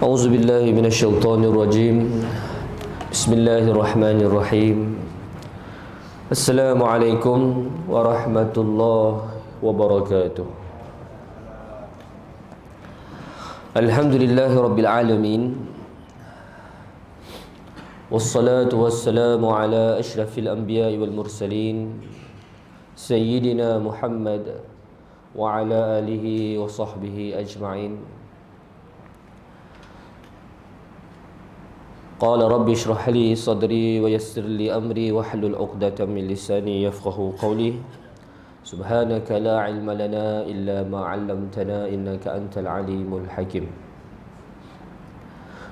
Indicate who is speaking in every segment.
Speaker 1: أعوذ بالله من الشيطان الرجيم. بسم الله الرحمن الرحيم. السلام عليكم ورحمة الله وبركاته. الحمد لله رب العالمين، والصلاة والسلام على أشرف الأنبياء والمرسلين سيدنا محمد وعلى آله وصحبه أجمعين. قال رب اشرح لي صدري ويسر لي أمري واحلل عقدة من لساني يفقه قولي. سبحانك لا علم لنا إلا ما علمتنا إنك أنت العليم الحكيم.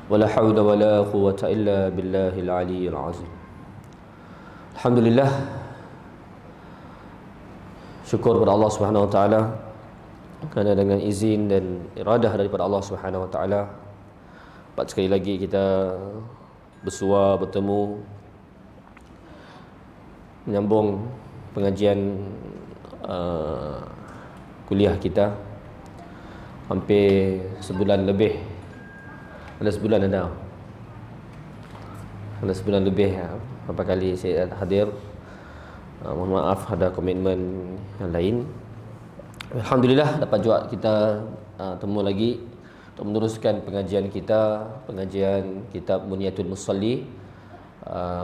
Speaker 1: ولا حول ولا قوة إلا بالله العلي العظيم. الحمد لله, syukur kepada Allah Subhanahu wa taala kerana dengan izin dan iradah daripada Allah Subhanahu wa taala dapat sekali lagi kita bersua, bertemu, menyambung pengajian kuliah kita. Hampir sebulan lebih. Ada sebulan ada. Ada sebulan lebih berapa kali saya hadir. Mohon maaf ada komitmen yang lain. Alhamdulillah dapat juga kita temu lagi untuk meneruskan pengajian kita, pengajian kitab Muniyatul Musalli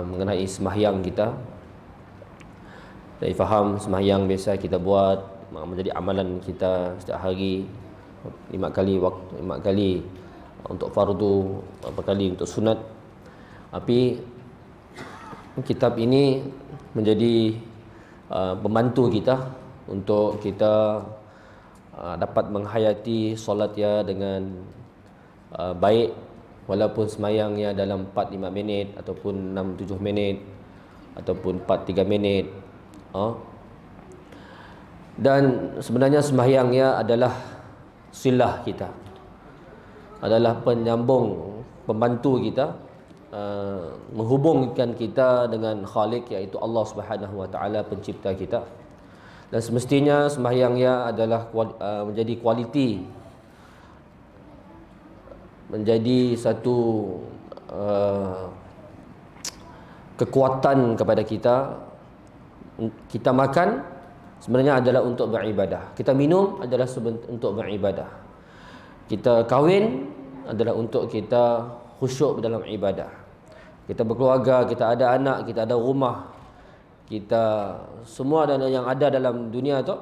Speaker 1: mengenai sembahyang kita. Saya faham sembahyang biasa kita buat menjadi amalan kita setiap hari 5 kali untuk fardu, berapa kali untuk sunat. Tapi kitab ini menjadi pembantu kita untuk kita dapat menghayati solat ya dengan baik, walaupun semayangnya dalam 4-5 minit ataupun 6-7 minit ataupun 4-3 minit. Dan sebenarnya sembahyangnya adalah silah kita, adalah penyambung, pembantu kita, menghubungkan kita dengan Khalik, iaitu Allah Subhanahu wa taala, pencipta kita. Dan semestinya sembahyangnya adalah menjadi kualiti, menjadi satu kekuatan kepada kita. Kita makan sebenarnya adalah untuk beribadah, kita minum adalah untuk beribadah, kita kahwin adalah untuk kita khusyuk dalam ibadah, kita berkeluarga, kita ada anak, kita ada rumah, kita semua yang ada dalam dunia tu,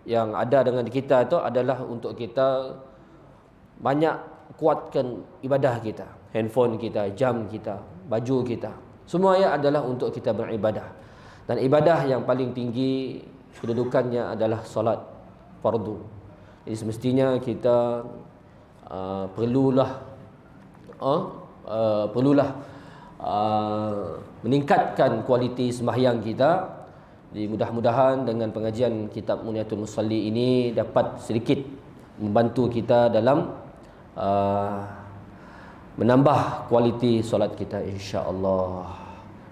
Speaker 1: yang ada dengan kita tu adalah untuk kita banyak kuatkan ibadah kita. Handphone kita, jam kita, baju kita, semuanya adalah untuk kita beribadah. Dan ibadah yang paling tinggi kedudukannya adalah solat fardu. Jadi semestinya kita perlulah meningkatkan kualiti sembahyang kita. Jadi mudah-mudahan dengan pengajian kitab Muniyatul Musalli ini dapat sedikit membantu kita dalam menambah kualiti solat kita, insya-Allah.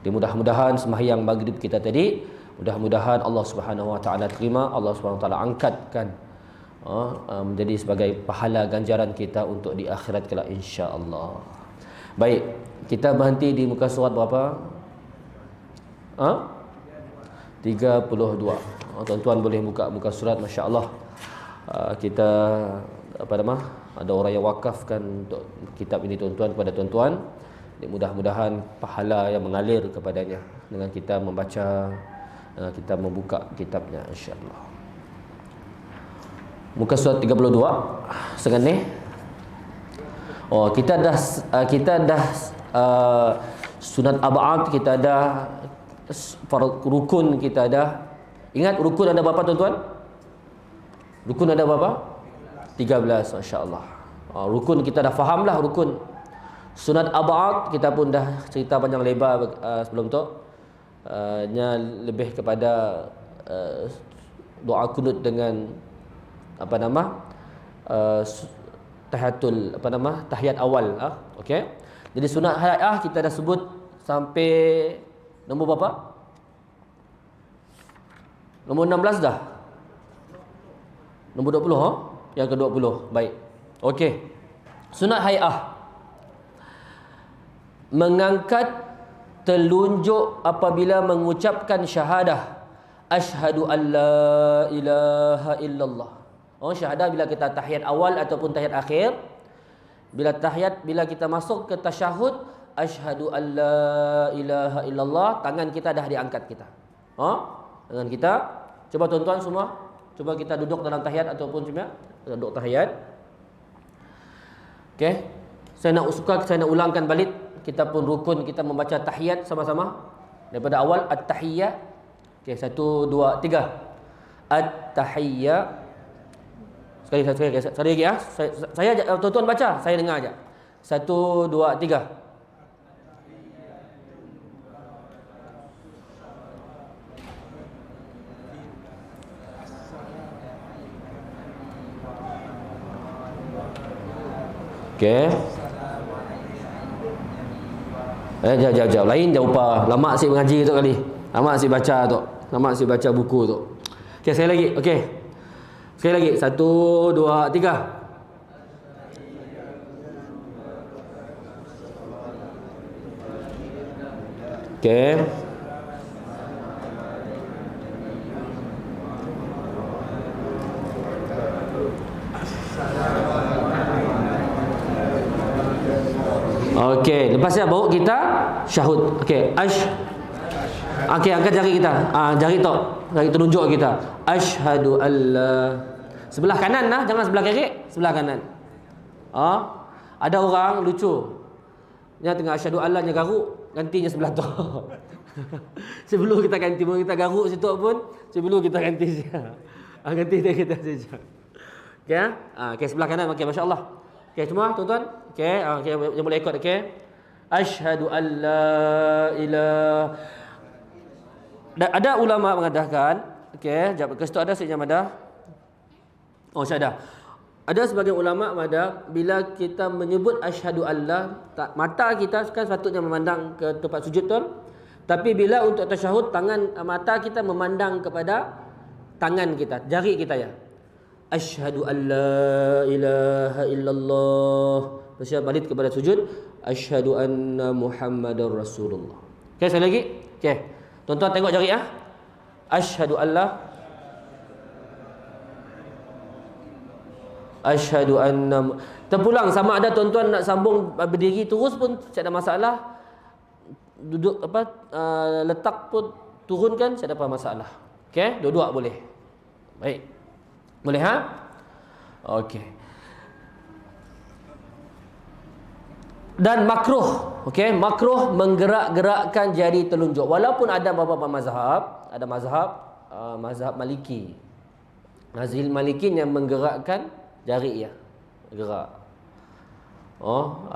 Speaker 1: Jadi mudah-mudahan sembahyang maghrib kita tadi, mudah-mudahan Allah Subhanahu wa taala terima, Allah Subhanahu wa taala angkatkan menjadi sebagai pahala ganjaran kita untuk di akhirat kelak, insya-Allah. Baik, kita berhenti di muka surat berapa? 32. Tuan-tuan boleh buka muka surat, masya-Allah. Kita ada orang yang wakafkan untuk kitab ini tuan-tuan, kepada tuan-tuan. Mudah-mudahan pahala yang mengalir kepadanya dengan kita membaca, dengan kita membuka kitabnya, insya-Allah. Muka surat 32 sekarang ni. Kita dah sunat ab'ad kita ada, rukun kita ada. Ingat rukun ada berapa tuan-tuan? Rukun ada berapa? 13, masya-Allah. Rukun kita dah fahamlah rukun. Sunat ab'ad kita pun dah cerita panjang lebar sebelum tu. Lebih kepada doa kunut dengan tahiyat awal. Okey. Jadi sunat hayat kita dah sebut sampai nombor berapa? Nombor 16 dah. Nombor 20 Yang ke-20. Baik. Okey. Sunat hayat mengangkat telunjuk apabila mengucapkan syahadah, asyhadu an la ilaha illallah. Syahadah bila kita tahiyat awal ataupun tahiyat akhir. Bila kita masuk ke tasyahud, asyhadu an la ilaha illallah, tangan kita dah diangkat kita. Tangan kita, coba tuan-tuan semua, cuba kita duduk dalam tahiyat ataupun cuma duduk tahiyat. Okey. Saya nak ulangkan balik. Kita pun rukun kita membaca tahiyat sama-sama daripada awal. At-tahiyyah. Okey, 1 2 3. At-tahiyyah. Sekali lagi ya. Saya tuan-tuan baca, saya dengar aja. 1 2 3. Okey. Jauh. Lain jauh apa. Lama asyik mengaji tu kali. Lama asyik baca tu. Lama asyik baca buku tu. Okey, sekali lagi. Okey. Sekali lagi. 1 2 3. Okey. Okey, lepasnya baru kita syahud. Okey, okey, angkat jari kita. Jari telunjuk kita. Asyhadu alla. Sebelah kanan lah, jangan sebelah kiri, sebelah kanan. Ada orang lucu. Dia tengah asyhadu alla nya garuk, gantinya sebelah tu. Sebelum kita ganti, kita garuk situ pun, sebelum kita ganti saja. Ganti kita saja. Okey, okey sebelah kanan. Okey, masya-Allah. Okey, semua tuan-tuan. Okey, yang boleh ikut. Okey. Asyhadu an la ilaha. Ada ulama mengatakan, okey, jap ke situ ada senyap madah. Syahadah. Ada sebagian ulama madah bila kita menyebut asyhadu alla, mata kita kan sepatutnya memandang ke tempat sujud tu. Tapi bila untuk tasyahud, mata kita memandang kepada tangan kita, jari kita ya. Asyhadu an la ilaha illallah. Lepas balik kepada sujud, asyhadu anna Muhammadar Rasulullah. Okey, sekali lagi. Okey. Tuan-tuan tengok jari ah. Asyhadu alla. Asyhadu anna. Terpulang sama ada tuan-tuan nak sambung berdiri terus pun tak ada masalah. Duduk letak pun turunkan tak ada masalah. Okey, dua-dua boleh. Baik. Boleh ha? Okey. Dan makruh, okey, makruh menggerak-gerakkan jari telunjuk. Walaupun ada beberapa mazhab, mazhab Maliki. Mazhab Maliki yang menggerakkan jari ya, gerak.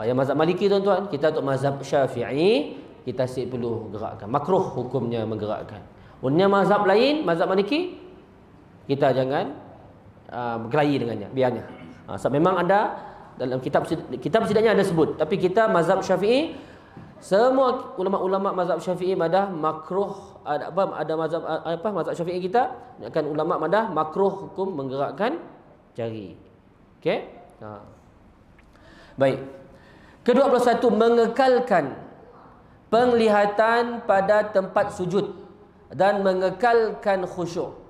Speaker 1: Yang mazhab Maliki tuan-tuan, kita untuk mazhab Syafi'i, kita perlu gerakkan. Makruh hukumnya menggerakkan. Punya mazhab lain, mazhab Maliki, kita jangan berkelahi dengannya, biarnya. Sebab memang ada dalam kitab setidaknya ada sebut, tapi kita mazhab Syafi'i, semua ulama-ulama mazhab Syafi'i madah makruh, ada mazhab Syafi'i kita akan ulama madah makruh hukum menggerakkan jari. Okey? Baik. Ke-21, mengekalkan penglihatan pada tempat sujud dan mengekalkan khusyuk.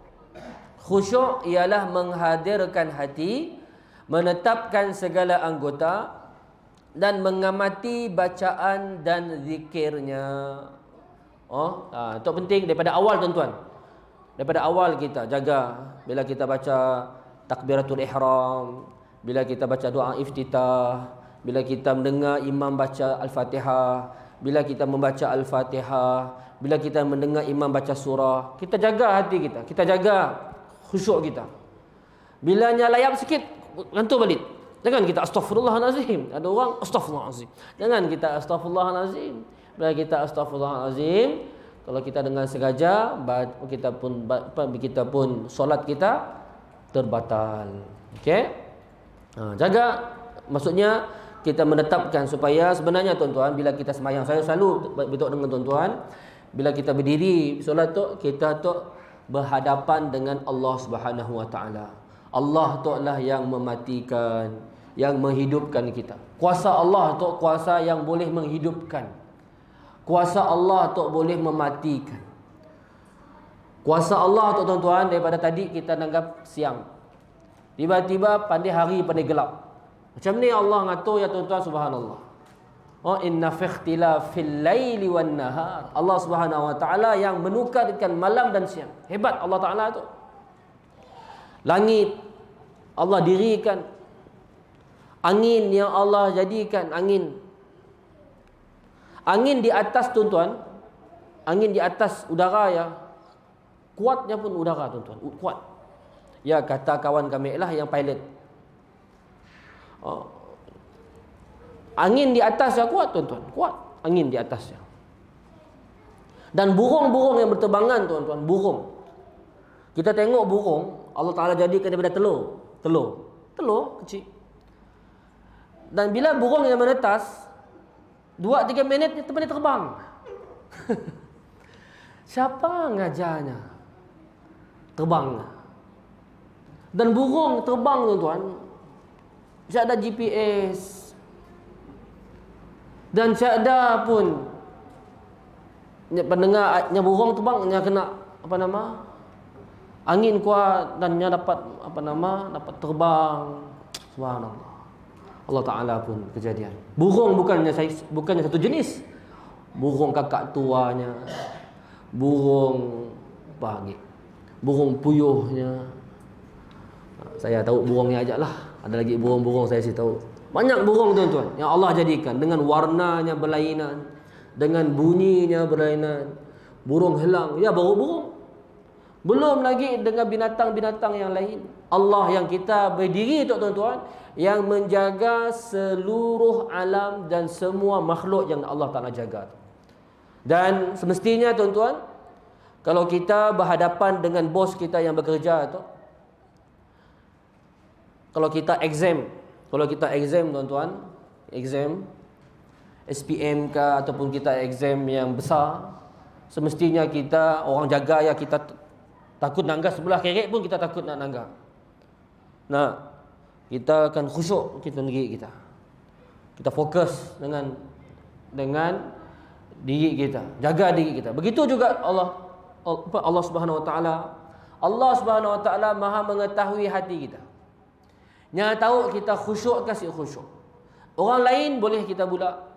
Speaker 1: Khusyuk ialah menghadirkan hati, menetapkan segala anggota dan mengamati bacaan dan zikirnya. Itu penting daripada awal tuan-tuan. Daripada awal kita jaga bila kita baca takbiratul ihram, bila kita baca doa iftitah, bila kita mendengar imam baca al-Fatihah, bila kita membaca al-Fatihah, bila kita mendengar imam baca surah, kita jaga hati kita, kita jaga khusyuk kita. Bila layap sikit, gantung balik. Jangan kita astaghfirullahalazim. Ada orang astaghfirullahalazim. Jangan kita astaghfirullahalazim. Bila kita astaghfirullahalazim, kalau kita dengan sengaja, kita pun solat kita terbatal. Okey? Jaga, maksudnya kita menetapkan supaya sebenarnya tuan-tuan, bila kita sembahyang, saya selalu beritahu dengan tuan-tuan, bila kita berdiri solat tu, kita tu berhadapan dengan Allah Subhanahu Wa Taala. Allah tu lah yang mematikan, yang menghidupkan kita. Kuasa Allah tu kuasa yang boleh menghidupkan. Kuasa Allah tu boleh mematikan. Kuasa Allah tu tuan-tuan, daripada tadi kita nanggap siang, tiba-tiba pandai hari pandai gelap. Macam ni Allah ngatur ya tuan-tuan, subhanallah. Oh, inna fi ikhtilafil laili wan nahar. Allah Subhanahu wa taala yang menukarkan malam dan siang. Hebat Allah Taala tu. Langit Allah dirikan, angin yang Allah jadikan, angin di atas tuan-tuan, angin di atas udara ya, kuatnya pun udara tuan-tuan, kuat. Ya kata kawan kami lah yang pilot, angin di atas ya kuat tuan-tuan, kuat angin di atasnya. Dan burung-burung yang berterbangan tuan-tuan, burung. Kita tengok burung, Allah Ta'ala jadikan daripada telur kecil. Dan bila burung yang menetas 2-3 minit dia pandai terbang. Siapa ngajarnya terbang? Dan burung terbang tuan-tuan, tidak ada GPS, dan tidak ada pun pendengarnya burung terbang, nya kena apa nama, angin kuat, dan nya dapat apa nama, dapat terbang. Subhanallah. Allah Ta'ala pun kejadian. Burung bukannya satu jenis. Burung kakak tuanya, burung apa lagi, burung puyuhnya. Saya tahu burungnya aja lah. Ada lagi burung-burung saya sih tahu. Banyak burung tuan-tuan yang Allah jadikan dengan warnanya berlainan, dengan bunyinya berlainan. Burung helang, ya baru burung. Belum lagi dengan binatang-binatang yang lain. Allah yang kita berdiri tu tuan-tuan, yang menjaga seluruh alam dan semua makhluk yang Allah Ta'ala jaga. Dan semestinya tuan-tuan, kalau kita berhadapan dengan bos kita yang bekerja tu, kalau kita exam tuan-tuan, exam SPM ke ataupun kita exam yang besar, semestinya kita orang jaga ya, kita takut nangga sebelah kerek pun kita takut nak nangga. Nah, kita akan khusyuk kita diri kita. Kita fokus dengan diri kita, jaga diri kita. Begitu juga Allah Subhanahu wa taala. Allah Subhanahu wa taala Maha mengetahui hati kita. Yang tahu kita khusyuk kasih khusyuk. Orang lain boleh kita bulak.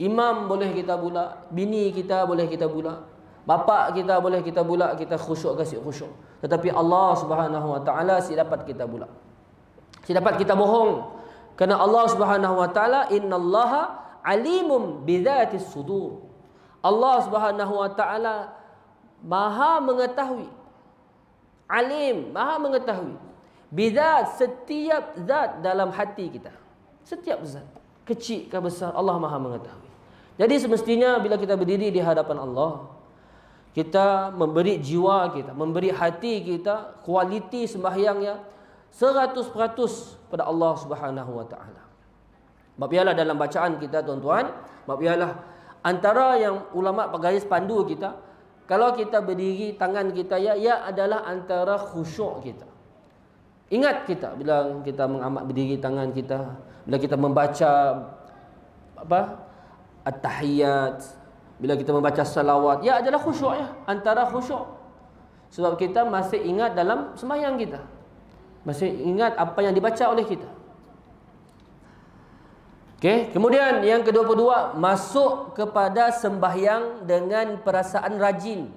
Speaker 1: Imam boleh kita bulak, bini kita boleh kita bulak, bapa kita boleh kita bulak, kita khusyuk kasih khusyuk. Tetapi Allah Subhanahu wa taala si dapat kita bulak. Si dapat kita bohong. Kerana Allah Subhanahu wa taala, innallaha alimum bidzatis sudur. Allah Subhanahu wa taala Maha mengetahui. Alim, Maha mengetahui. Bidzat, setiap zat dalam hati kita. Setiap zat, kecil ke besar, Allah Maha mengetahui. Jadi semestinya bila kita berdiri di hadapan Allah, kita memberi jiwa kita, memberi hati kita, kualiti sembahyangnya 100% pada Allah Subhanahu wa taala. Biarlah dalam bacaan kita tuan-tuan, biarlah antara yang ulama pagaris pandu kita, kalau kita berdiri tangan kita ya adalah antara khusyuk kita. Ingat kita bila kita mengamat berdiri tangan kita, bila kita membaca at-tahiyat, bila kita membaca salawat, ya adalah khusyuk ya, antara khusyuk. Sebab kita masih ingat dalam sembahyang kita. Masih ingat apa yang dibaca oleh kita. Okey, kemudian yang ke-22, masuk kepada sembahyang dengan perasaan rajin.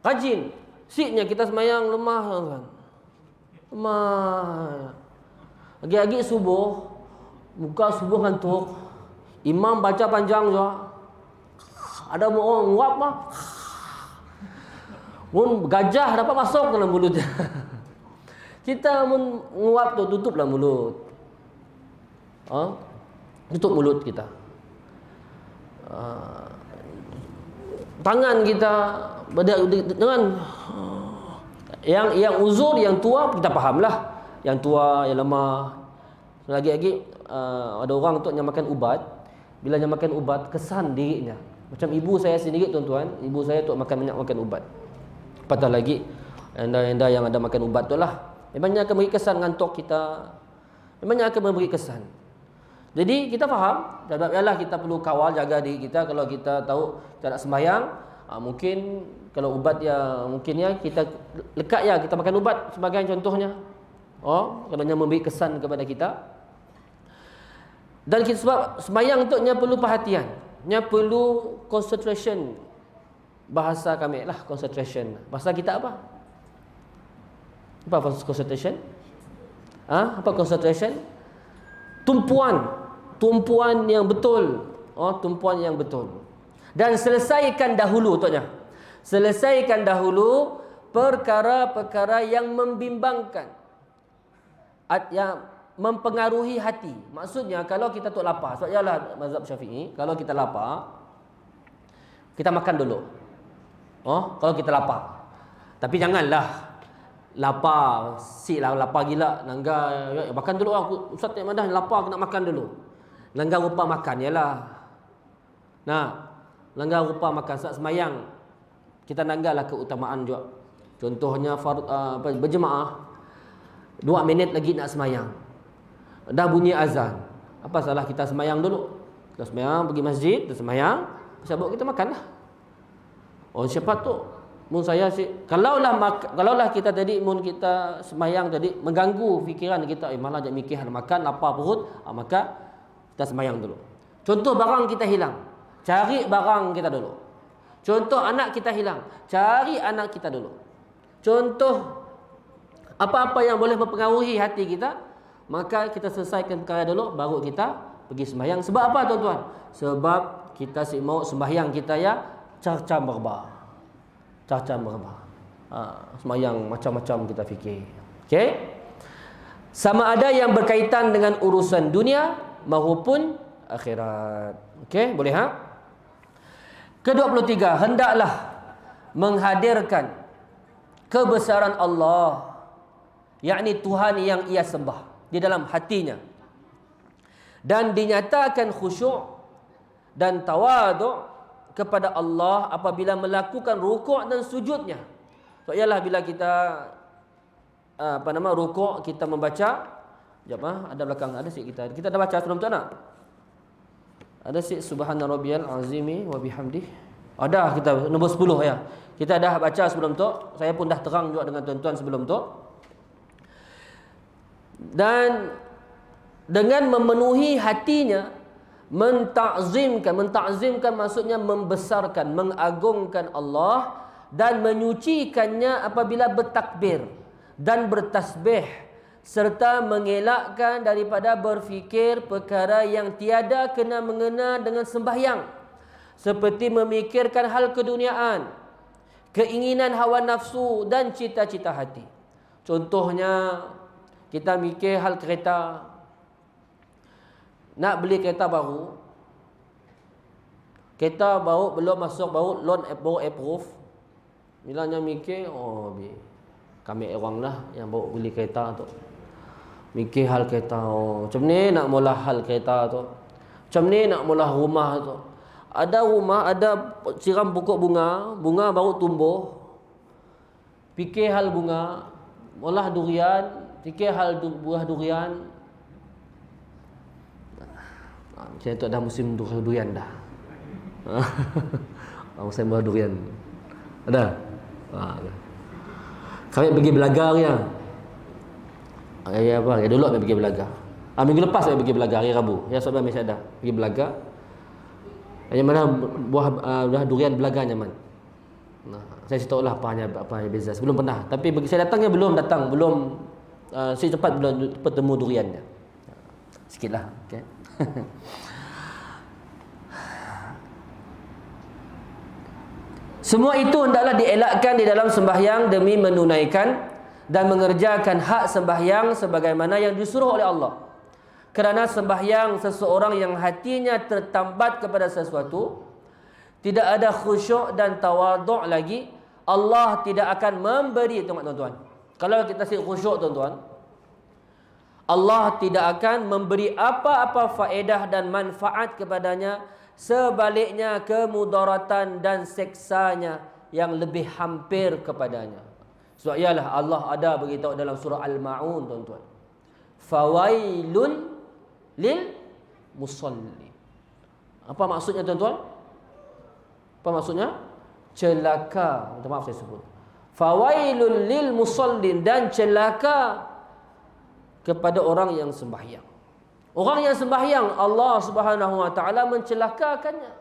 Speaker 1: Rajin. Siknya kita sembahyang lemah kan. Lemah. Lagi-lagi subuh, muka subuh ngantuk. Imam baca panjang je. Ada orang nguap mah. Mun gajah dapat masuk dalam mulut. Kita mun nguap tu tutuplah mulut. Tutup mulut kita. Tangan kita dengan yang uzur, yang tua kita fahamlah. Yang tua, yang lemah. Lagi-lagi ada orang tu yang makan ubat. Bila yang makan ubat, kesan dirinya. Macam ibu saya sendiri tuan-tuan, ibu saya tu banyak makan ubat. Patah lagi anda yang ada makan ubat tu lah. Memangnya akan beri kesan ngantuk kita. memangnya akan memberi kesan. Jadi kita faham, ialah kita perlu kawal jaga diri kita. Kalau kita tahu kita nak sembahyang, mungkin kalau ubat ya mungkin ya kita lekat ya kita makan ubat sebagai contohnya. Kerana memberi kesan kepada kita. Dan kita sebab sembahyang tu nya perlu perhatian, nya perlu concentration. Bahasa kami lah concentration. Bahasa kita apa? Apa concentration? Apa concentration? Tumpuan yang betul. Tumpuan yang betul. Dan selesaikan dahulu tuanya. Selesaikan dahulu perkara-perkara yang membimbangkan, yang mempengaruhi hati. Maksudnya kalau kita tu lapar, sebab ialah mazhab Syafi'i, kalau kita lapar, kita makan dulu. Kalau kita lapar. Tapi janganlah lapar, lapar gila, nangga makan dulu aku ustaz tak madah lapar aku nak makan dulu. Nangga rupa makan yalah. Nangga rupa makan saat semayang. Kita nanggalah keutamaan juga. Contohnya berjemaah 2 minit lagi nak semayang. Dah bunyi azan. Apa salah kita semayang dulu? Kita semayang pergi masjid, kita semayang, sebab kita makanlah. Siapa tu? Mun saya kalaulah kita tadi mun kita semayang tadi mengganggu fikiran kita, malah jak mikir nak makan, lapar perut, maka kita semayang dulu. Contoh barang kita hilang, cari barang kita dulu. Contoh anak kita hilang, cari anak kita dulu. Contoh apa-apa yang boleh mempengaruhi hati kita, maka kita selesaikan perkara dulu, baru kita pergi sembahyang. Sebab apa tuan-tuan? Sebab kita mau sembahyang kita ya carca merba. Sembahyang macam-macam kita fikir. Okey? Sama ada yang berkaitan dengan urusan dunia maupun akhirat. Okey, boleh Ke-23, hendaklah menghadirkan kebesaran Allah, yakni Tuhan yang ia sembah, di dalam hatinya, dan dinyatakan khusyuk dan tawaduk kepada Allah apabila melakukan rukuk dan sujudnya. So ialah bila kita rukuk, kita membaca, ada belakang, ada sikit kita dah baca sebelum tu nak? Ada sikit subhana rabbiyal azimi wa bihamdih. Ada kita nombor 10 ya. Kita dah baca sebelum tu. Saya pun dah terang juga dengan tuan-tuan sebelum tu. Dan dengan memenuhi hatinya, menta'zimkan maksudnya membesarkan, mengagungkan Allah dan menyucikannya apabila bertakbir dan bertasbih, serta mengelakkan daripada berfikir perkara yang tiada kena mengena dengan sembahyang, seperti memikirkan hal keduniaan, keinginan hawa nafsu dan cita-cita hati. Contohnya kita mikir hal kereta, nak beli kereta baru, belum masuk, baru loan baru approve. Bilanya mikir, kami orang lah yang baru beli kereta tu. Mikir hal kereta, macam ni nak mula hal kereta tu, macam ni nak mula rumah tu. Ada rumah, ada siram pokok bunga baru tumbuh, fikir hal bunga. Mula durian, fikir hal buah durian. Macam tu dah musim durian dah. Musim buah durian ada. Kami pergi belagar ya. Hari dulu kami pergi belagar. Minggu lepas saya pergi belagar hari Rabu. Ya saudara masih ada pergi belagar. Yang mana buah durian belagarnya man. Saya tahu lah apa yang beza. Sebelum pernah. Tapi bagi saya datangnya belum. Saya cepat belum bertemu duriannya. Sikitlah. Okay. Semua itu hendaklah dielakkan di dalam sembahyang demi menunaikan dan mengerjakan hak sembahyang sebagaimana yang disuruh oleh Allah. Kerana sembahyang seseorang yang hatinya tertambat kepada sesuatu, tidak ada khusyuk dan tawaduk lagi, Allah tidak akan memberi. Tuan-tuan, kalau kita si khusyuk tuan-tuan, Allah tidak akan memberi apa-apa faedah dan manfaat kepadanya. Sebaliknya kemudaratan dan seksanya yang lebih hampir kepadanya. Sebab ialah Allah ada beritahu dalam surah Al-Ma'un tuan-tuan. Fawailun lil musallin. Apa maksudnya tuan-tuan? Apa maksudnya? Celaka. Minta maaf saya sebut. Fawailun lil musallin, dan celaka kepada orang yang sembahyang. Orang yang sembahyang, Allah Subhanahu wa taala mencelakakannya.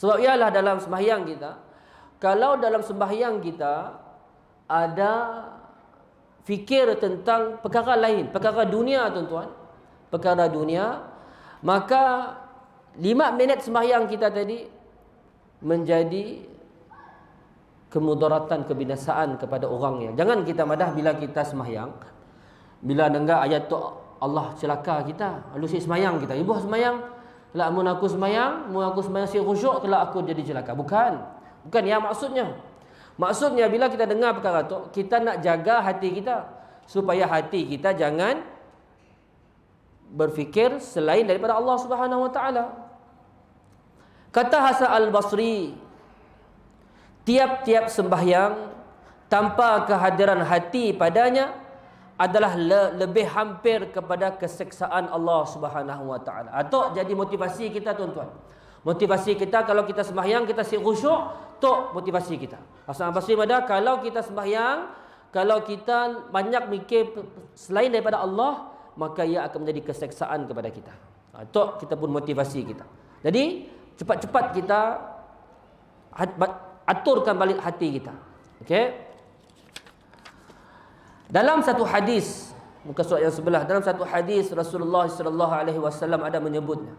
Speaker 1: Sebab ialah dalam sembahyang kita, kalau dalam sembahyang kita ada fikir tentang perkara lain, perkara dunia tuan-tuan, perkara dunia, maka 5 minit sembahyang kita tadi menjadi kemudaratan, kebinasaan kepada orangnya. Jangan kita madah bila kita sembahyang, bila dengar ayat tu Allah celaka kita, lalu si sembahyang kita, ibu sembahyang, kalau mun aku sembahyang si khusyuk, kalau aku jadi celaka. Bukan yang maksudnya. Maksudnya bila kita dengar perkara tu, kita nak jaga hati kita supaya hati kita jangan berfikir selain daripada Allah Subhanahu wa taala. Kata Hasan Al-Basri, tiap-tiap sembahyang tanpa kehadiran hati padanya adalah lebih hampir kepada keseksaan Allah Subhanahu wa taala. Atau jadi motivasi kita tuan-tuan. Motivasi kita kalau kita sembahyang kita khusyuk, tok motivasi kita. Hasan Al-Basri ada, kalau kita sembahyang, kalau kita banyak mikir selain daripada Allah, maka ia akan menjadi keseksaan kepada kita. Tok kita pun motivasi kita. Jadi cepat-cepat kita aturkan balik hati kita. Okey. Dalam satu hadis, muka surat yang sebelah, dalam satu hadis Rasulullah sallallahu alaihi wasallam ada menyebutnya.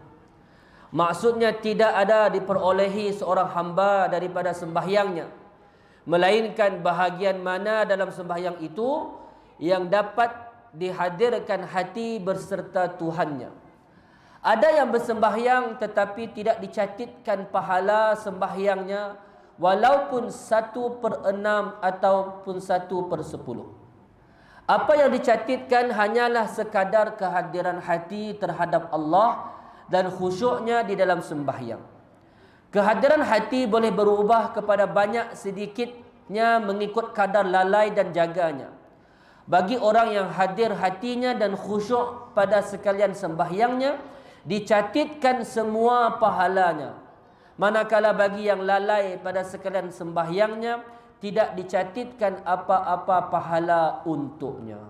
Speaker 1: Maksudnya tidak ada diperolehi seorang hamba daripada sembahyangnya, melainkan bahagian mana dalam sembahyang itu yang dapat dihadirkan hati berserta Tuhannya. Ada yang bersembahyang tetapi tidak dicatitkan pahala sembahyangnya, walaupun 1/6 ataupun 1/10. Apa yang dicatitkan hanyalah sekadar kehadiran hati terhadap Allah dan khusyuknya di dalam sembahyang. Kehadiran hati boleh berubah kepada banyak sedikitnya mengikut kadar lalai dan jaganya. Bagi orang yang hadir hatinya dan khusyuk pada sekalian sembahyangnya, dicatitkan semua pahalanya. Manakala bagi yang lalai pada sekalian sembahyangnya, tidak dicatitkan apa-apa pahala untuknya.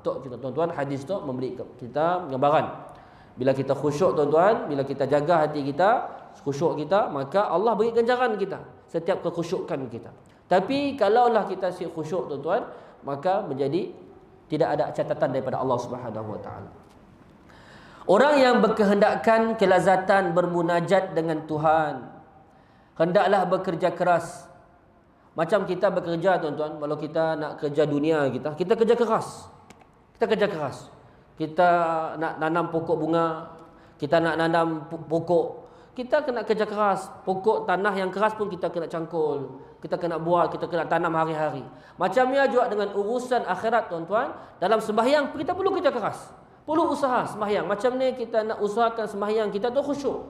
Speaker 1: Tok kita tuan-tuan, hadis tu memberi kita gambaran. Bila kita khusyuk tuan-tuan, bila kita jaga hati kita, khusyuk kita, maka Allah beri ganjaran kita setiap kekhusyukan kita. Tapi kalaulah kita si khusyuk tuan-tuan, maka menjadi tidak ada catatan daripada Allah Subhanahu wa taala. Orang yang berkehendakkan kelazatan bermunajat dengan Tuhan, hendaklah bekerja keras. Macam kita bekerja tuan-tuan, kalau kita nak kerja dunia kita kerja keras. Kita nak nanam pokok bunga, kita nak nanam pokok, kita kena kerja keras. Pokok tanah yang keras pun kita kena cangkul, kita kena buat, kita kena tanam hari-hari. Macamnya juga dengan urusan akhirat tuan-tuan, dalam sembahyang kita perlu kerja keras, perlu usaha sembahyang. Macam ni kita nak usahakan sembahyang kita tu khusyuk,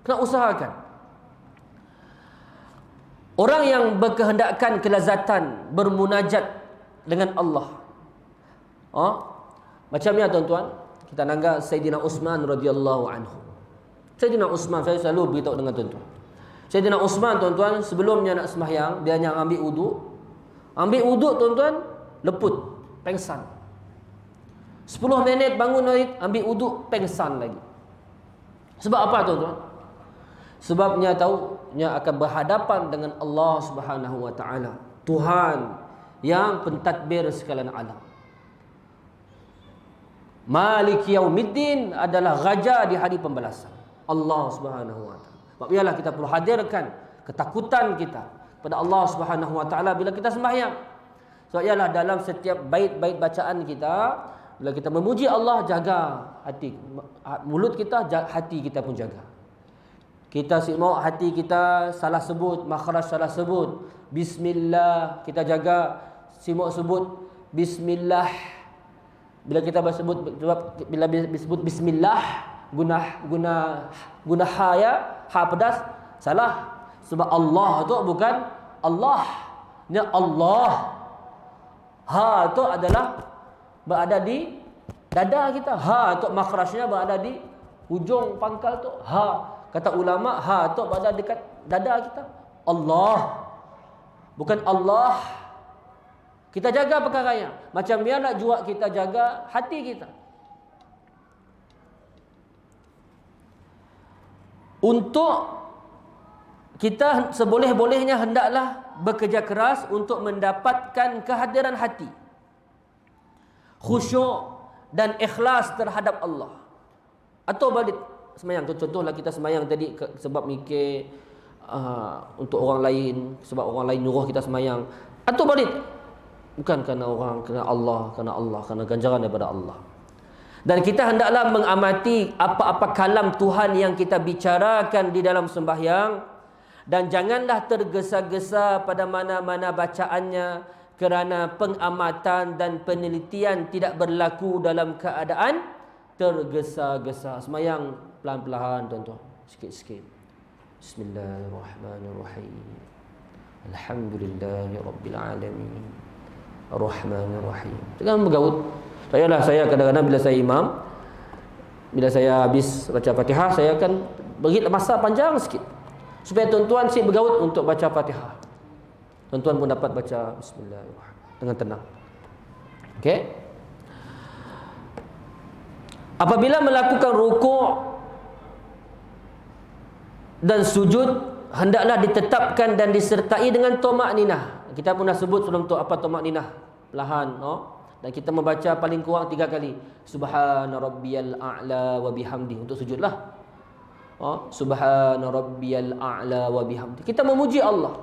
Speaker 1: kena usahakan. Orang yang berkehendakkan kelazatan bermunajat dengan Allah. Macamnya tuan-tuan, kita nanggap Sayyidina Uthman radhiyallahu anhu. Sayyidina Uthman, saya selalu beritahu dengan tuan-tuan. Sayyidina Uthman tuan-tuan, sebelumnya nak sembahyang, dia hanya ambil wuduk. Ambil wuduk tuan-tuan, leput, pengsan. 10 minit bangun balik, ambil wuduk, pengsan lagi. Sebab apa tuan-tuan? Sebabnya tahunya akan berhadapan dengan Allah Subhanahu wa taala, Tuhan yang pentadbir sekalian alam. Malik Yaumiddin adalah raja di hari pembalasan, Allah Subhanahu wa taala. Sebab ialah kita perlu hadirkan ketakutan kita kepada Allah Subhanahu wa taala bila kita sembahyang. Sebab ialah dalam setiap bait-bait bacaan kita, bila kita memuji Allah, jaga hati, mulut kita, hati kita pun jaga. Kita mau hati kita salah sebut, makhraj salah sebut, bismillah kita jaga. Simok sebut bismillah. Bila kita bersebut, bila disebut bismillah, guna ha ya, ha pedas, salah. Sebab Allah tu bukan Allah. Ni Allah. Ha tu adalah berada di dada kita. Ha tu makhrajnya berada di hujung pangkal tu. Ha. Kata ulama, ha tu berada dekat dada kita. Allah. Bukan Allah. Kita jaga perkaranya. Macam biarlah juga kita jaga hati kita. Untuk kita seboleh-bolehnya hendaklah bekerja keras untuk mendapatkan kehadiran hati, khusyuk dan ikhlas terhadap Allah. Atau balik semayang, contohlah kita semayang tadi sebab mikir untuk orang lain, sebab orang lain nyuruh kita semayang. Atau balik bukan kerana orang, kerana Allah, kerana ganjaran daripada Allah. Dan kita hendaklah mengamati apa-apa kalam Tuhan yang kita bicarakan di dalam sembahyang, dan janganlah tergesa-gesa pada mana-mana bacaannya, kerana pengamatan dan penelitian tidak berlaku dalam keadaan tergesa-gesa. Sembahyang pelan-pelan tuan-tuan, sikit-sikit. Bismillahirrahmanirrahim. Alhamdulillahirabbil alamin. Arrahmanirrahim. Jangan bergaut. Saya kadang-kadang bila saya imam, bila saya habis baca Fatihah, saya akan beri masa panjang sikit supaya tuan-tuan si bergaut untuk baca Fatihah. Tuan-tuan pun dapat baca Bismillahirrahmanirrahim dengan tenang. Okey. Apabila melakukan rukuk dan sujud, hendaklah ditetapkan dan disertai dengan tumakninah. Kita pun dah sebut sebelum tu apa tumakninah. Perlahan, no? Dan kita membaca paling kurang 3 kali. Subhana rabbiyal a'la wa bihamdi. Untuk sujudlah. Subhana rabbiyal a'la wa bihamdi. Kita memuji Allah.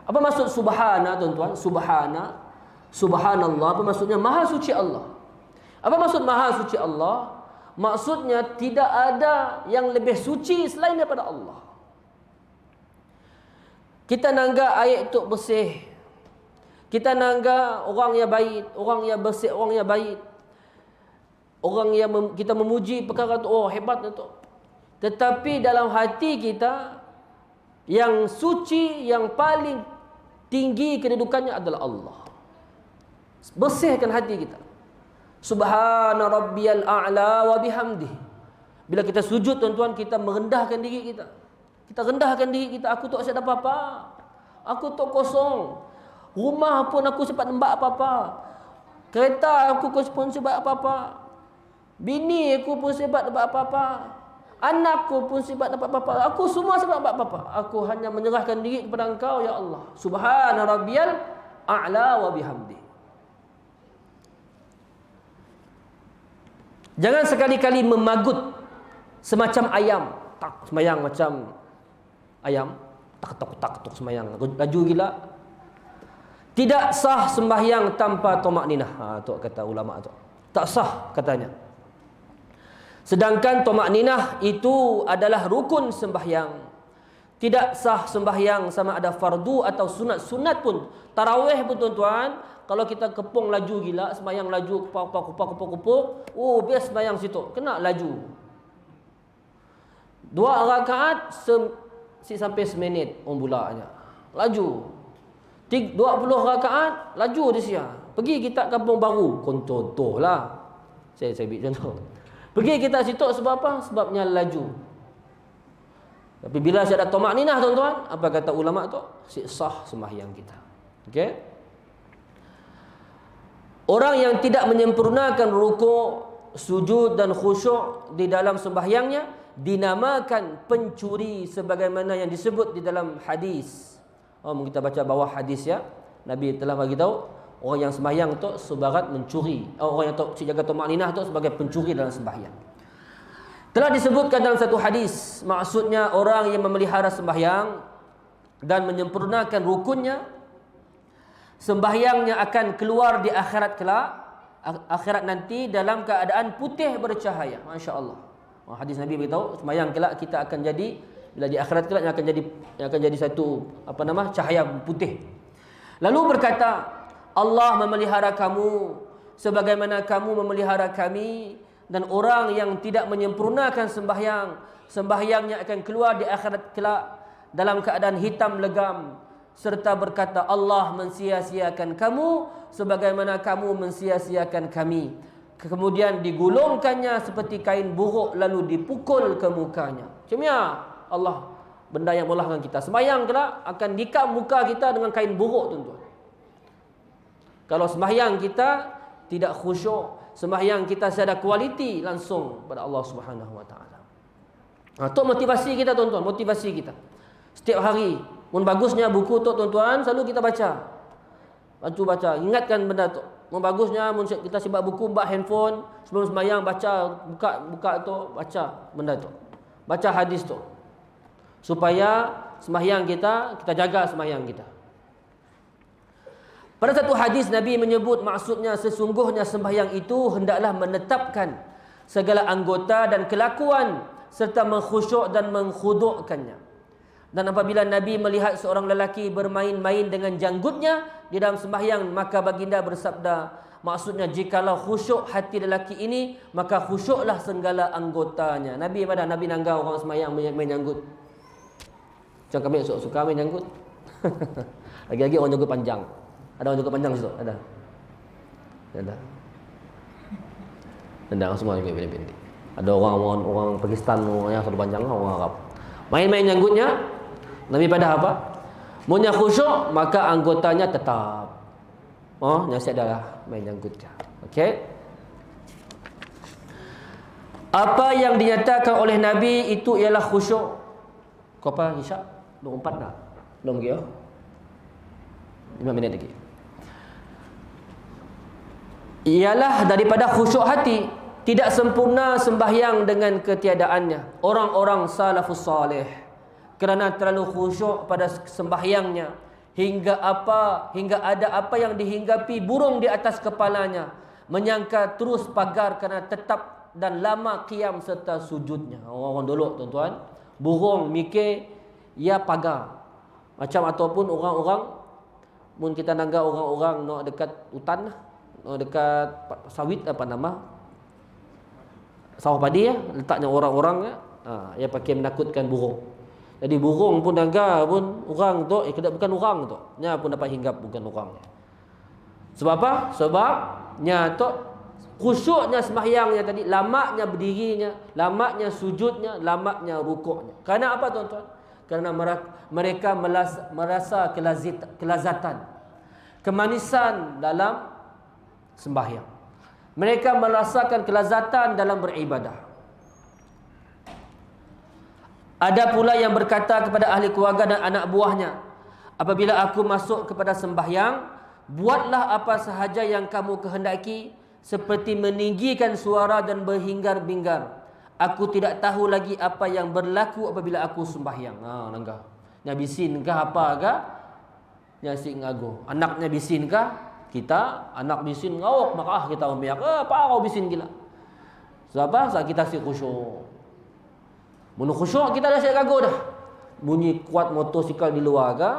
Speaker 1: Apa maksud subhana tuan-tuan? Subhanallah. Apa maksudnya? Maha suci Allah. Apa maksud maha suci Allah? Maksudnya tidak ada yang lebih suci selain daripada Allah. Kita nanggak ayat itu bersih. Kita nanggak orang yang baik, orang yang bersih, orang yang baik. Orang yang kita memuji perkara itu, oh hebat itu. Tetapi dalam hati kita, yang suci, yang paling tinggi kedudukannya adalah Allah. Bersihkan hati kita. Subhana rabbiyal a'la wa bihamdih. Bila kita sujud tuan-tuan, kita merendahkan diri kita. Kita rendahkan diri kita. Aku tak ada apa-apa. Aku tak kosong. Rumah pun aku sempat nembak apa-apa. Kereta aku pun sempat apa-apa. Bini aku pun sempat dapat apa-apa. Anakku pun sempat dapat apa-apa. Aku semua sempat dapat apa-apa. Aku hanya menyerahkan diri kepada Engkau ya Allah. Subhana rabbiyal a'la wa bihamdi. Jangan sekali-kali memagut semacam ayam. Tak semayang macam ayam. Tak semayang. Laju gila. Tidak sah sembahyang tanpa tumakninah. Tu kata ulama tu. Tak sah katanya. Sedangkan tumakninah itu adalah rukun sembahyang. Tidak sah sembahyang sama ada fardu atau sunat. Sunat pun, tarawih pun tuan-tuan, kalau kita kepung laju gila, sembahyang laju kupuk, oh bias sembahyang situ, kena laju. 2 rakaat sampai seminit pula aja. Laju. 20 rakaat laju di sia. Pergi kita kampung baru, contohlah. Saya ambil contoh. Pergi kita situ sebab apa? Sebabnya laju. Tapi bila ada tumakninah tuan-tuan, apa kata ulama tu? Sah sembahyang kita. Okey? Orang yang tidak menyempurnakan rukuk, sujud dan khusyuk di dalam sembahyangnya dinamakan pencuri sebagaimana yang disebut di dalam hadis. Kita baca bawah hadis ya. Nabi telah bagi tahu orang yang sembahyang tu sebarat mencuri. Orang yang jaga tumakninah tu sebagai pencuri dalam sembahyang. Telah disebutkan dalam satu hadis, maksudnya orang yang memelihara sembahyang dan menyempurnakan rukunnya, sembahyangnya akan keluar di akhirat kelak, akhirat nanti dalam keadaan putih bercahaya. Masya-Allah. Hadis Nabi beritahu sembahyang kelak kita akan jadi, bila di akhirat kelak yang akan jadi satu cahaya putih. Lalu berkata, Allah memelihara kamu sebagaimana kamu memelihara kami, dan orang yang tidak menyempurnakan sembahyangnya akan keluar di akhirat kelak dalam keadaan hitam legam, serta berkata, Allah mensia-siakan kamu sebagaimana kamu mensia-siakan kami. Kemudian digulungkannya seperti kain buruk lalu dipukul ke mukanya. Macam ya Allah, benda yang melahkan kita. Sembahyang kelak akan dikam muka kita dengan kain buruk, tuan-tuan. Kalau sembahyang kita tidak khusyuk, sembahyang kita tiada kualiti langsung pada Allah Subhanahu Wa Taala. Itu motivasi kita, tuan-tuan, motivasi kita. Setiap hari, mun bagusnya buku tu, tuan-tuan, selalu kita baca. Baca, ingatkan benda tu. Mun bagusnya mun kita sibak buku, buka handphone, sebelum sembahyang baca, buka tu, baca benda tu. Baca hadis tu. Supaya sembahyang kita jaga sembahyang kita. Pada satu hadis Nabi menyebut maksudnya sesungguhnya sembahyang itu hendaklah menetapkan segala anggota dan kelakuan serta mengkhusyuk dan menghudukkannya. Dan apabila Nabi melihat seorang lelaki bermain-main dengan janggutnya di dalam sembahyang, maka baginda bersabda, maksudnya jikalau khusyuk hati lelaki ini, maka khusyuklah segala anggotanya. Nabi pada Nabi nanggau orang sembahyang main janggut. Macam kami suka main janggut. Lagi-lagi orang janggut panjang. Ada orang janggut panjang situ? Ada. Ada semua yang pendek-pendek. Ada orang Pakistan yang satu panjang, orang Arab. Main-main janggutnya. Nabi pada apa? Munya khusyuk, maka anggotanya tetap. Oh, nasihat adalah main janggutnya. Okey. Apa yang dinyatakan oleh Nabi itu ialah khusyuk. Kau apa, Isyak? 24 dah? Belum lagi, ya? 5 minit lagi. Ialah daripada khusyuk hati. Tidak sempurna sembahyang dengan ketiadaannya. Orang-orang salafus salih kerana terlalu khusyuk pada sembahyangnya hingga ada apa yang dihinggapi burung di atas kepalanya, menyangka terus pagar kerana tetap dan lama qiyam serta sujudnya. Orang-orang dulu, tuan-tuan, burung mikir ia pagar. Macam ataupun orang-orang mun kita nangga orang-orang nak dekat hutan, nak dekat sawit, apa nama, sawah padi ya, letaknya orang-orang ya, ia pakai menakutkan burung. Jadi burung pun naga pun orang tu, bukan orang tu, nya pun dapat hinggap bukan orang. Sebab apa? Sebabnya tu khusyuknya sembahyangnya tadi, lamaknya berdirinya, lamaknya sujudnya, lamaknya rukuknya. Kerana apa, tuan-tuan? Kerana mereka merasa kelazatan, kemanisan dalam sembahyang. Mereka merasakan kelazatan dalam beribadah. Ada pula yang berkata kepada ahli keluarga dan anak buahnya, apabila aku masuk kepada sembahyang, buatlah apa sahaja yang kamu kehendaki, seperti meninggikan suara dan berhinggar-bingar. Aku tidak tahu lagi apa yang berlaku apabila aku sembahyang. Nanggah. Nya bisin kah apa kah? Nya si ngago. Anaknya bisin kah? Kita anak bisin ngawak, maka kita umiak. Apa kau bisin gila? Sebab apa? Sebab kita si khusyuk. Mun khusyuk kita dah siap gago dah. Bunyi kuat motosikal di luar kah?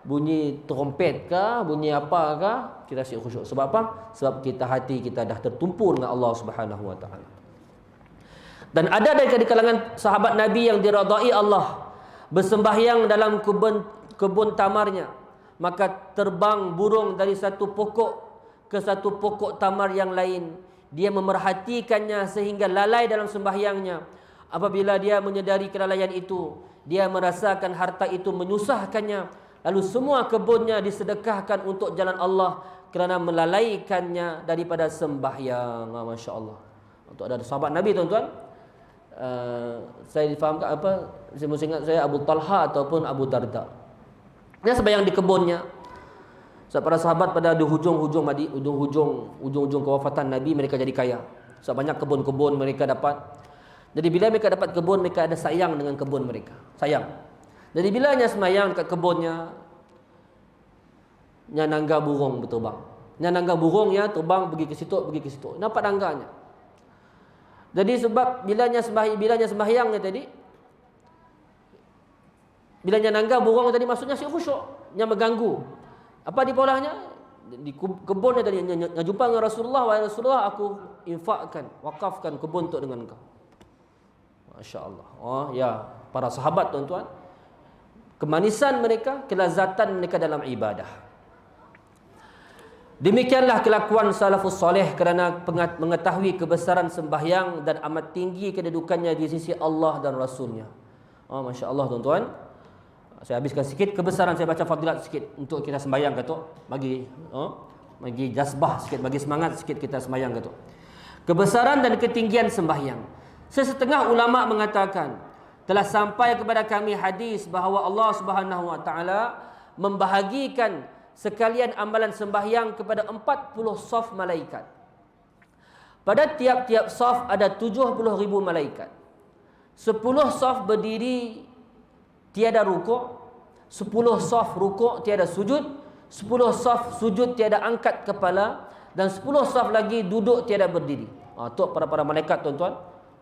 Speaker 1: Bunyi trompet kah? Bunyi apa kah? Kita siap khusyuk. Sebab apa? Sebab hati kita dah tertumpu dengan Allah Subhanahu Wa Taala. Dan ada dari kalangan sahabat Nabi yang diradai Allah bersembahyang dalam kebun tamarnya, maka terbang burung dari satu pokok ke satu pokok tamar yang lain. Dia memerhatikannya sehingga lalai dalam sembahyangnya. Apabila dia menyedari kelalaian itu, dia merasakan harta itu menyusahkannya. Lalu semua kebunnya disedekahkan untuk jalan Allah kerana melalaikannya daripada sembahyang. Masya Allah. Untuk ada sahabat Nabi, tuan-tuan, saya difahamkan apa? Saya mesti ingat saya Abu Talha ataupun Abu Darda. Dia sembahyang di kebunnya. Sebab para sahabat pada di hujung-hujung kewafatan Nabi, mereka jadi kaya. Sebab banyak kebun-kebun mereka dapat. Jadi bila mereka dapat kebun, mereka ada sayang dengan kebun mereka. Sayang. Jadi bila nya sembahyang dekat kebunnya, nya nangga burung berterbang. Nya nangga burung ya terbang pergi ke situ. Nampak nangganya. Jadi sebab bilanya sembahyangnya tadi, bilanya nangga burung tadi, maksudnya si khusyuk, nya mengganggu. Apa di polahnya? Di kebunnya tadi nya jumpa dengan Rasulullah, wahai Rasulullah, aku infakkan, wakafkan kebun untuk dengan engkau. Masya Allah. Oh ya, para sahabat, tuan-tuan, kemanisan mereka, kelazatan mereka dalam ibadah. Demikianlah kelakuan salafus soleh kerana mengetahui kebesaran sembahyang dan amat tinggi kedudukannya di sisi Allah dan Rasulnya. Masya Allah tuan-tuan. Saya habiskan sikit kebesaran, saya baca fadilat sikit untuk kita sembahyang kata. Bagi jazbah sikit, bagi semangat sikit kita sembahyang kata. Kebesaran dan ketinggian sembahyang. Sesetengah ulama mengatakan, telah sampai kepada kami hadis bahawa Allah Subhanahu Wa Taala membahagikan sekalian amalan sembahyang kepada 40 saf malaikat. Pada tiap-tiap saf ada 70,000 malaikat. 10 saf berdiri tiada rukuk, 10 saf rukuk tiada sujud, 10 saf sujud tiada angkat kepala, dan 10 saf lagi duduk tiada berdiri. Tu para malaikat tuan-tuan.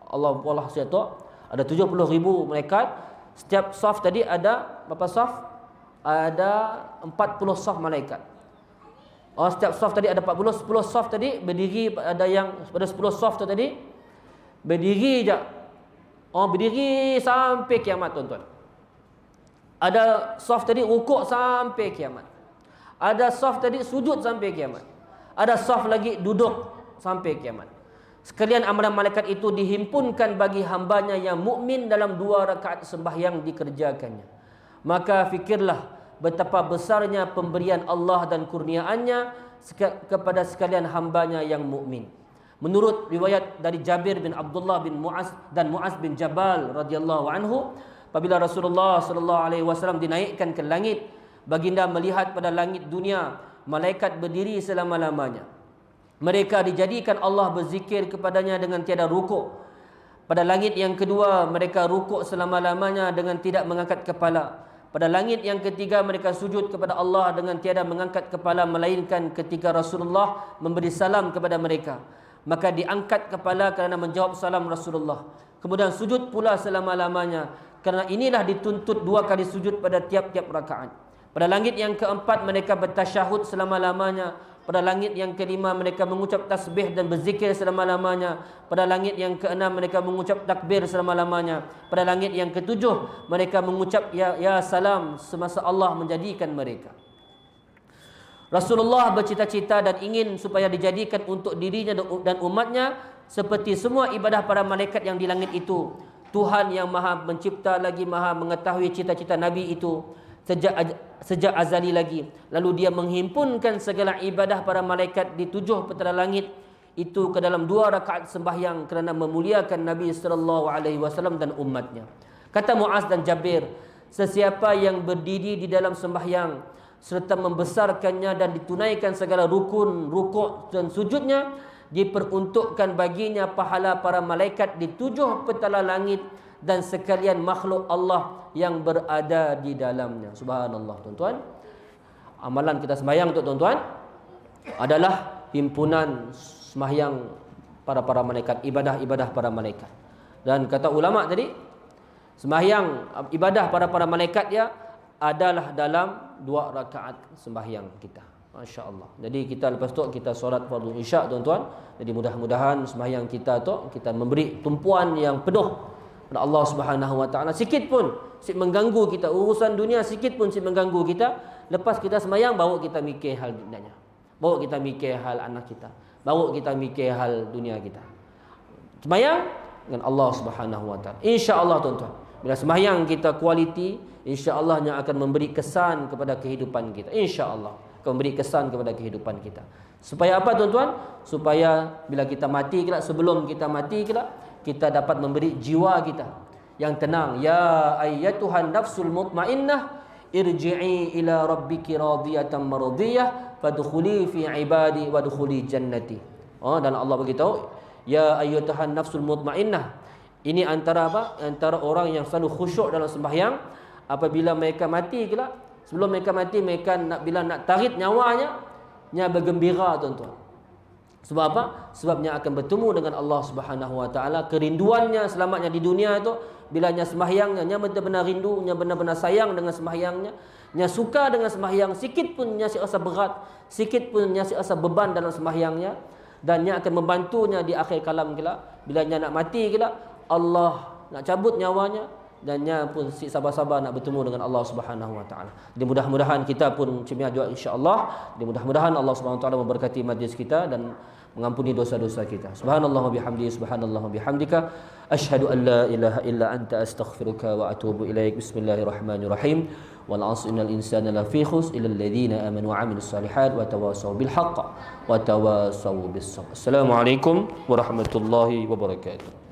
Speaker 1: Allah saya tu ada 70,000 malaikat. Setiap saf tadi ada berapa saf? Ada 40 saf malaikat. Setiap saf tadi ada 40, 10 saf tadi berdiri, ada yang pada 10 saf tu tadi berdiri je. Berdiri sampai kiamat tuan-tuan. Ada saf tadi rukuk sampai kiamat. Ada saf tadi sujud sampai kiamat. Ada saf lagi duduk sampai kiamat. Sekalian amalan malaikat itu dihimpunkan bagi hambanya yang mukmin dalam 2 rakaat sembahyang dikerjakannya. Maka fikirlah betapa besarnya pemberian Allah dan kurniaannya kepada sekalian hambanya yang mukmin. Menurut riwayat dari Jabir bin Abdullah bin Mu'az dan Mu'az bin Jabal radhiyallahu anhu, apabila Rasulullah sallallahu alaihi wasallam dinaikkan ke langit, baginda melihat pada langit dunia malaikat berdiri selama-lamanya. Mereka dijadikan Allah berzikir kepadanya dengan tiada rukuk. Pada langit yang kedua mereka rukuk selama-lamanya dengan tidak mengangkat kepala. Pada langit yang ketiga mereka sujud kepada Allah dengan tiada mengangkat kepala, melainkan ketika Rasulullah memberi salam kepada mereka, maka diangkat kepala kerana menjawab salam Rasulullah. Kemudian sujud pula selama-lamanya, kerana inilah dituntut 2 kali sujud pada tiap-tiap rakaat. Pada langit yang keempat mereka bertasyahud selama-lamanya. Pada langit yang kelima mereka mengucap tasbih dan berzikir selama-lamanya. Pada langit yang keenam mereka mengucap takbir selama-lamanya. Pada langit yang ketujuh mereka mengucap ya salam semasa Allah menjadikan mereka. Rasulullah bercita-cita dan ingin supaya dijadikan untuk dirinya dan umatnya seperti semua ibadah para malaikat yang di langit itu. Tuhan yang maha mencipta lagi maha mengetahui cita-cita Nabi itu sejak azali lagi. Lalu dia menghimpunkan segala ibadah para malaikat di 7 petala langit itu ke dalam 2 rakaat sembahyang kerana memuliakan Nabi sallallahu alaihi wasallam dan umatnya. Kata Mu'az dan Jabir, sesiapa yang berdiri di dalam sembahyang serta membesarkannya dan ditunaikan segala rukun, rukuk dan sujudnya, diperuntukkan baginya pahala para malaikat di 7 petala langit dan sekalian makhluk Allah yang berada di dalamnya. Subhanallah tuan-tuan. Amalan kita sembahyang untuk tuan-tuan adalah himpunan sembahyang para malaikat, ibadah-ibadah para malaikat. Dan kata ulama tadi, sembahyang ibadah para malaikat ya adalah dalam 2 rakaat sembahyang kita. Masya-Allah. Jadi kita lepas tu kita solat fardu isyak tuan-tuan. Jadi mudah-mudahan sembahyang kita tu kita memberi tumpuan yang penuh kepada Allah Subhanahu Wa Taala. Sikit pun mengganggu kita urusan dunia, sikit pun mengganggu kita, lepas kita sembahyang baru kita mikir hal dunianya. Baru kita mikir hal anak kita. Baru kita mikir hal dunia kita. Sembahyang dengan Allah Subhanahu Wa Taala. Insya-Allah tuan-tuan. Bila sembahyang kita kualiti, insya-Allah yang akan memberi kesan kepada kehidupan kita. Insya-Allah akan memberi kesan kepada kehidupan kita. Supaya apa tuan-tuan? Supaya bila kita mati kelak, sebelum kita mati kelak, kita dapat memberi jiwa kita yang tenang. Ya ayyatuhan nafsul mutmainnah irji'i ila rabbiki radiyatan maradiyah fadkhuli fi ibadi wadkhuli jannati. Dan Allah beritahu, ya ayyatuhan nafsul mutmainnah. Ini antara apa? Antara orang yang selalu khusyuk dalam sembahyang. Apabila mereka mati kelak, sebelum mereka mati, mereka bila nak tarik nyawanya, bergembira tuan-tuan. Sebab apa? Sebabnya akan bertemu dengan Allah Subhanahu Wa Taala. Kerinduannya selamatnya di dunia itu bila nya sembahyangnya, nya benar-benar rindu, nya benar-benar sayang dengan sembahyangnya, nya suka dengan sembahyang, sikit pun nya rasa berat, sikit pun nya rasa beban dalam sembahyangnya, dan nya akan membantunya di akhir kalam kelak. Bila nya nak mati kelak, Allah nak cabut nyawanya, dan nya pun si sabar-sabar nak bertemu dengan Allah Subhanahu wa taala. Jadi mudah-mudahan kita pun cemia juga insya-Allah. Jadi mudah-mudahan Allah Subhanahu wa taala memberkati majlis kita dan mengampuni dosa-dosa kita. Subhanallah wa bihamdihi, subhanallah wa bihamdika, asyhadu an la ilaha illa anta astaghfiruka wa atubu ilaik. Bismillahirrahmanirrahim. Wal 'asri innal insana lafi khusr illa alladhina amanu wa 'amilus solihat wa tawassaw bil haqq wa tawassaw bis sabr. Assalamualaikum warahmatullahi wabarakatuh.